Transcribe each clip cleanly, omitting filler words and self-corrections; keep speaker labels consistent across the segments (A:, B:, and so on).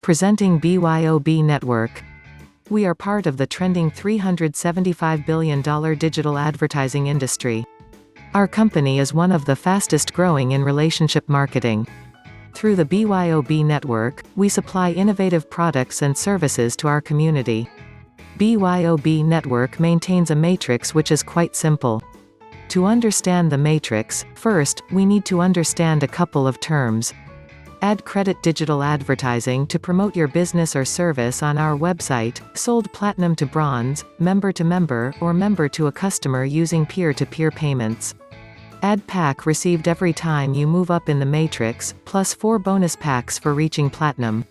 A: Presenting BYOB Network. We are part of the trending $375 billion digital advertising industry. Our company is one of the fastest growing in relationship marketing. Through the BYOB Network, we supply innovative products and services to our community. BYOB Network maintains a matrix which is quite simple. To understand the matrix, first, we need to understand a couple of terms. Ad credit digital advertising to promote your business or service on our website, sold platinum to bronze, member to member, or member to a customer using peer-to-peer payments. Ad pack received every time you move up in the matrix, plus 4 bonus packs for reaching platinum.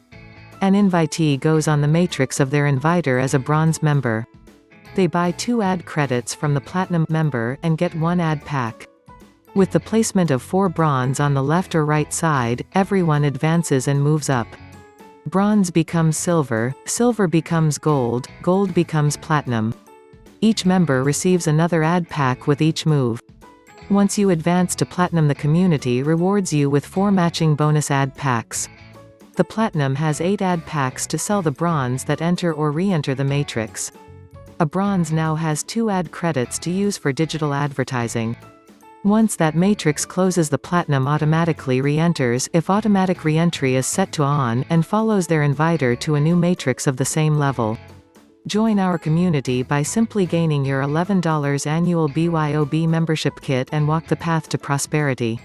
A: An invitee goes on the matrix of their inviter as a bronze member. They buy 2 ad credits from the platinum member and get 1 ad pack. With the placement of 4 bronze on the left or right side, everyone advances and moves up. Bronze becomes silver, silver becomes gold, gold becomes platinum. Each member receives another ad pack with each move. Once you advance to platinum, the community rewards you with 4 matching bonus ad packs. The platinum has 8 ad packs to sell the bronze that enter or re-enter the matrix. A bronze now has 2 ad credits to use for digital advertising. Once that matrix closes, the platinum automatically re-enters if automatic re-entry is set to on and follows their inviter to a new matrix of the same level. Join our community by simply gaining your $11 annual BYOB membership kit and walk the path to prosperity.